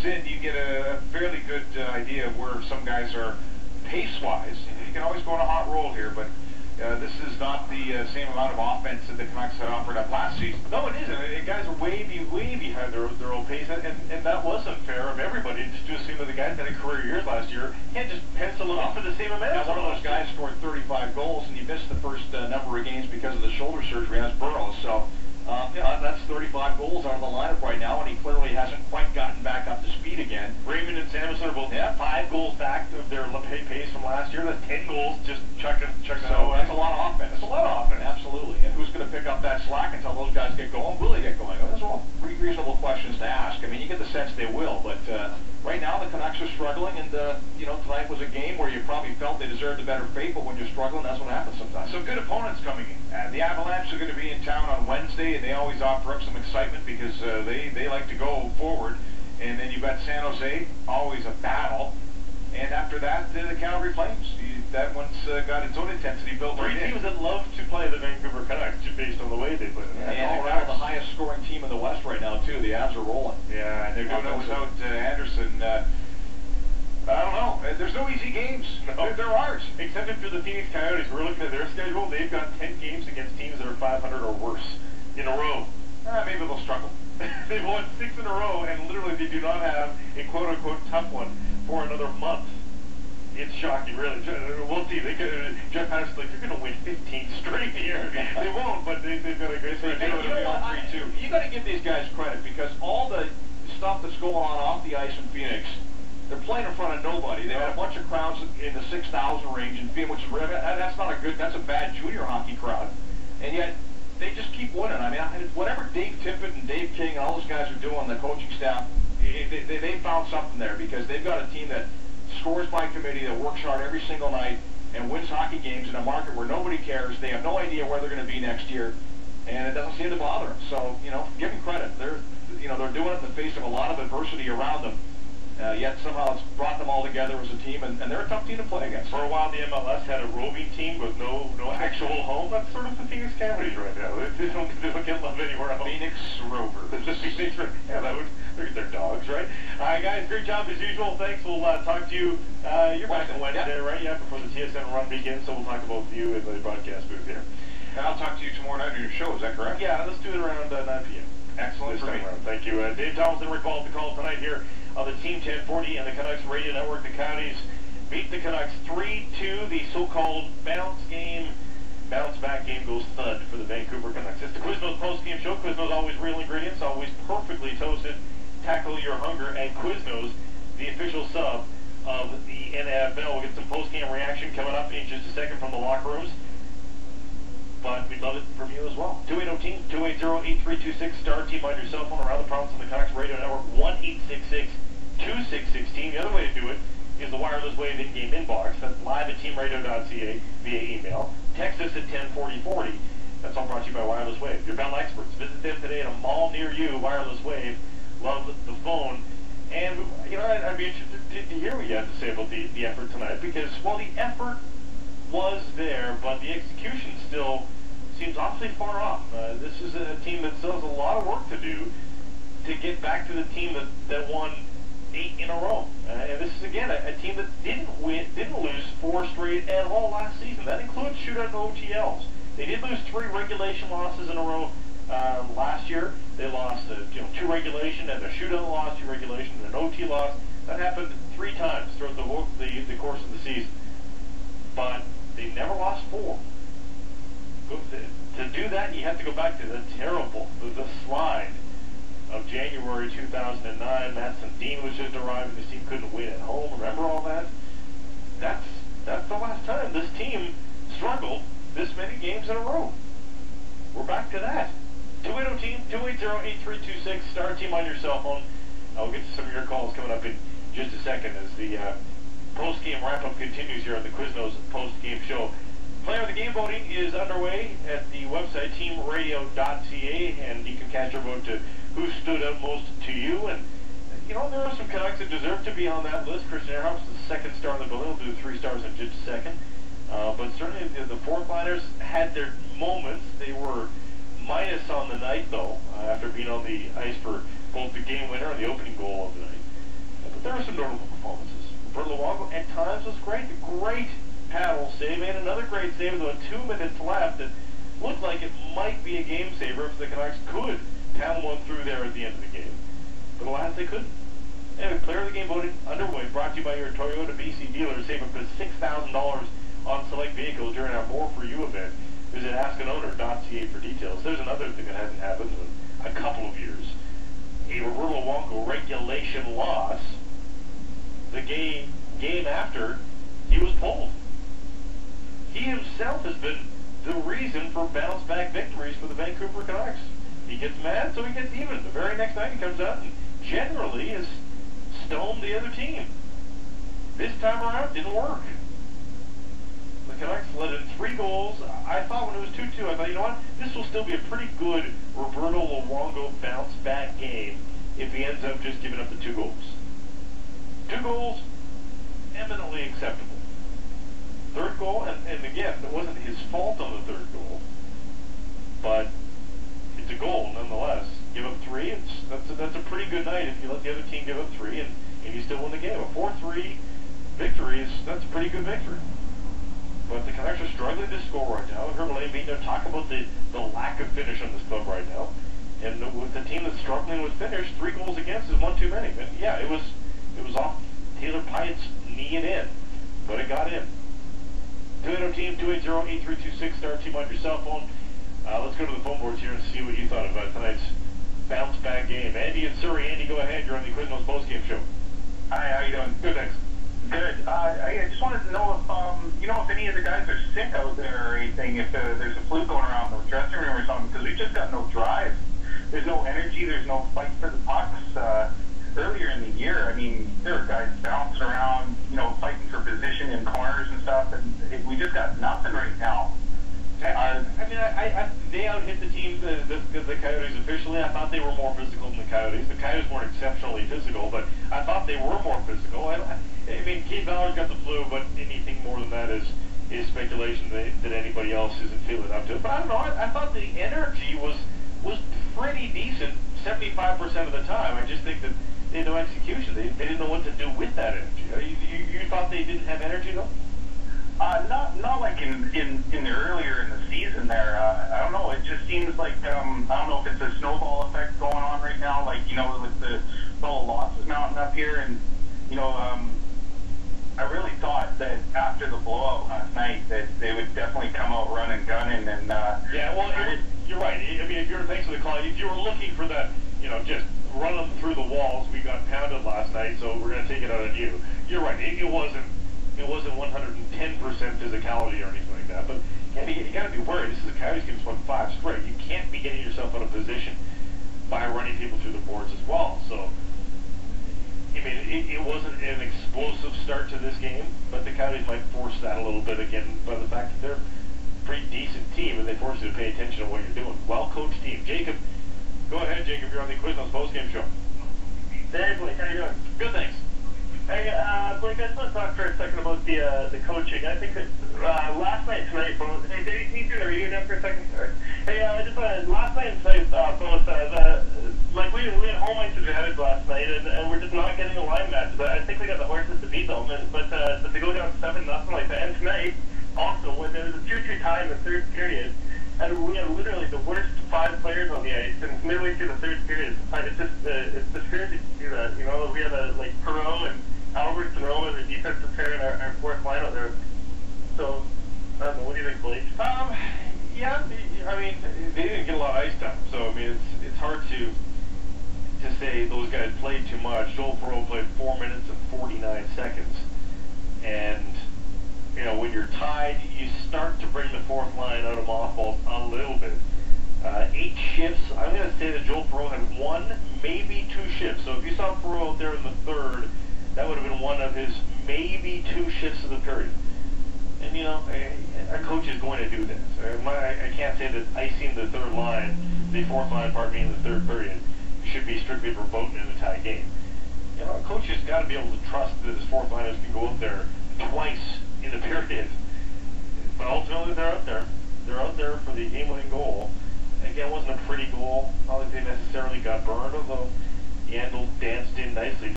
in, you get a fairly good idea of where some guys are pace-wise. You can always go on a hot roll here, but this is not the same amount of offense that the Canucks had offered up last season. No, it isn't. Guys are way behind their own pace, and that wasn't fair of everybody just to assume that the guys that had career years last year can't just pencil it off for the same amount. Now, one of those guys scored 35 goals, and he missed the first number of games because of the shoulder surgery, and that's Burrows. So, that's 35 goals out of the lineup right now, and he clearly hasn't quite gotten back up to speed again. Raymond and Samuelson are both 5 goals back of their pace from last year. That's 10 goals just chucking So that's a lot of offense. That's a lot of offense. Absolutely. And who's going to pick up that slack until those guys get going? Will they get going? Those are all pretty reasonable questions to ask. I mean, you get the sense they will, but right now the Canucks are struggling, and tonight was a game where you probably felt they deserved a better fate, but when you're struggling, that's what happens sometimes. Some good opponents coming in. The Avalanche are going to be in town on Wednesday, and they always offer up some excitement because they like to go forward. And then you've got San Jose, always a battle. And after that, the Calgary Flames. That one's got its own intensity built right in. Three teams that love to play the Vancouver Canucks based on the way they play them. And Colorado, the highest scoring team in the West right now, too. The Avs are rolling. Yeah, and they're doing it without Anderson. I don't know. There's no easy games. No. There aren't. Except for the Phoenix Coyotes. We're looking at their schedule. They've got 10 games against teams that are 500 or worse in a row. Maybe they'll struggle. They've won 6 in a row, and literally they do not have a quote-unquote tough one for another month. It's shocking, really. We'll see. Jeff Patterson's like, you're going to win 15 straight here. They won't, but they've got a great schedule. You know what? You got to give these guys credit because all the stuff that's going on off the ice in Phoenix, they're playing in front of nobody. They had a bunch of crowds in the 6,000 range in Phoenix, which is that's not a good. That's a bad junior hockey crowd, and yet they just keep winning. I mean, whatever Dave Tippett and Dave King and all those guys are doing, the coaching staff, they found something there because they've got a team that scores by committee, that works hard every single night, and wins hockey games in a market where nobody cares. They have no idea where they're going to be next year, and it doesn't seem to bother them. So, give them credit. They're doing it in the face of a lot of adversity around them. Yet somehow it's brought them all together as a team, and they're a tough team to play against. For a while, the MLS had a roving team with no actual home. That's sort of the Phoenix Coyotes right now. They don't get love anywhere else. Phoenix Rovers. The Phoenix Rovers. Yeah, they're dogs, right? All right, guys, great job as usual. Thanks. We'll talk to you. You're back on Wednesday, right? Yeah, before the TSN run begins, so we'll talk about you in the broadcast booth here. And I'll talk to you tomorrow night on your show. Is that correct? Yeah, let's do it around 9 p.m. Excellent for me. Thank you. Dave Thompson recalled the call tonight here on the Team 1040 and the Canucks Radio Network. The Coyotes beat the Canucks 3-2. The so-called bounce back game goes thud for the Vancouver Canucks. It's the Quiznos post-game show. Quiznos always real ingredients, always perfectly toasted. Tackle your hunger at Quiznos, the official sub of the NFL. We'll get some post-game reaction coming up in just a second from the locker rooms. But we'd love it from you as well. 280-TEAM, 280-8326, star team on your cell phone around the province on the Canucks Radio Network, 1-866-266-TEAM. The other way to do it is the wireless wave in-game inbox. That's live at teamradio.ca via email. Text us at 104040. That's all brought to you by Wireless Wave. Your Bell experts. Visit them today at a mall near you. Wireless Wave. Love the phone. And, I'd be interested to hear what you have to say about the effort tonight, because, well, the effort was there, but the execution still seems awfully far off. This is a team that still has a lot of work to do to get back to the team that won 8 in a row. And this is, again, a team that didn't lose 4 straight at all last season. That includes shootout and OTLs. They did lose 3 regulation losses in a row last year. They lost 2 regulation and a shootout loss, 2 regulation and an OT loss. That happened 3 times throughout the course of the season. But they never lost 4. To do that, you have to go back to the slide of January 2009. Matt Sundin was just arriving. This team couldn't win at home. Remember all that? That's the last time this team struggled this many games in a row. We're back to that. 280-TEAM, 280-8326, star team on your cell phone. I'll get to some of your calls coming up in just a second as the post-game wrap-up continues here on the Quiznos post-game show. Player of the game voting is underway at the website teamradio.ca, and you can cast your vote to who stood out most to you. And there are some Canucks that deserve to be on that list. Christian Ehrhoff's the 2nd star in the building. We'll do 3 stars in just a second. But certainly the 4th liners had their moments. They were minus on the night, though, after being on the ice for both the game winner and the opening goal of the night. there were some notable performances. Roberto Luongo at times was great. Great paddle save, and another great save with 2 minutes left. It looked like it might be a game saver if the Canucks could pound one through there at the end of the game. But alas, they couldn't. Anyway, player of the game voting underway, brought to you by your Toyota BC dealer. Save up to $6,000 on select vehicles during our More For You event. Visit askanoowner.ca for details. There's another thing that hasn't happened in a couple of years. A Roberto Luongo regulation loss. The game after, he was pulled. He himself has been the reason for bounce-back victories for the Vancouver Canucks. He gets mad, so he gets even. The very next night he comes out and generally has stoned the other team. This time around, it didn't work. The Canucks let in 3 goals. I thought when it was 2-2, I thought, you know what, this will still be a pretty good Roberto Luongo bounce-back game if he ends up just giving up the 2 goals. 2 goals, eminently acceptable. Third goal, and again, it wasn't his fault on the third goal, but it's a goal nonetheless. Give up 3, that's a pretty good night if you let the other team give up 3 and you still win the game. A 4-3 victory that's a pretty good victory. But the Canucks are struggling to score right now. I heard Elaine Beatner talk about the lack of finish on this club right now. And with the team that's struggling with finish, 3 goals against is 1 too many. And yeah, it was off Taylor Pyatt's knee and in, but it got in. 280 team 280-8326 star team on your cell phone. Let's go to the phone boards here and see what you thought about tonight's bounce back game. Andy and Surrey. Andy, go ahead. You're on the Quiznos postgame show. Hi, how you doing? Good, thanks. Good. I just wanted to know if any of the guys are sick out there or anything, if there's a flu going around the dressing room or something, because we've just got no drive. There's no energy. There's no fight for the pucks. Earlier in the year, I mean, there were guys bouncing around, fighting for position in corners and stuff, and we just got nothing right now. They out-hit the team, the Coyotes officially. I thought they were more physical than the Coyotes. The Coyotes weren't exceptionally physical, but I thought they were more physical. Keith Ballard's got the flu, but anything more than that is speculation that anybody else isn't feeling up to. But I don't know, I thought the energy was pretty decent 75% of the time. I just think that they had no execution. They didn't know what to do with that energy. You thought they didn't have energy, though? Not like in the earlier in the season there. I don't know. It just seems like I don't know if it's a snowball effect going on right now. Like with all the losses mounting up here, and I really thought that after the blowout last night that they would definitely come out running, gunning, and you're right. I mean, thanks for the call. If you were looking for that, just run them through the walls. We got pounded last night, so we're going to take it out on you. You're right. It wasn't 110% physicality or anything like that. But you got to be worried. This is the Coyotes game. It's won 5 straight. You can't be getting yourself out of position by running people through the boards as well. So, I mean, it wasn't an explosive start to this game, but the Coyotes might force that a little bit again by the fact that they're a pretty decent team and they force you to pay attention to what you're doing. Well-coached team. Jacob, go ahead, Jacob. You're on the Quiznos postgame show. Hey, Blake, how you doing? Good, thanks. Hey, Blake, I just want to talk for a second about the coaching. I think that last night and tonight, both. Hey, Dave, can you turn the radio down for a second? Sorry. Hey, last night and tonight, both, we had home ice advantage last night, and we're just not getting a line match. But I think we got the horses to beat them, but to go down 7-0 like that. And tonight, also, when there was a 2-2 tie in the third period, and we had literally the worst 5 players on the ice, and midway through the third period, it's discouraging to see that. We had Perot and Alberts and Roma, the defensive pair, and our fourth line out there. So, I don't know, what do you think, Blake? Yeah, I mean, they didn't get a lot of ice time, so I mean, it's hard to say those guys played too much. Joel Perot played 4 minutes and 49 seconds, and when you're tied, you start to bring the fourth line out of mothballs a little bit. 8 shifts. I'm going to say that Joel Perot had 1, maybe 2 shifts. So if you saw Perot out there in the third, that would have been one of his maybe 2 shifts of the period. And our coach is going to do this. I can't say that icing the third line, the fourth line, in the third period, should be strictly verboten in a tie game. Our coach has got to be able to trust that his fourth liners can go out there twice in the period. But ultimately, they're out there. They're out there for the game-winning goal. Again, it wasn't a pretty goal. Not like they necessarily got burned, although Yandel danced in nicely.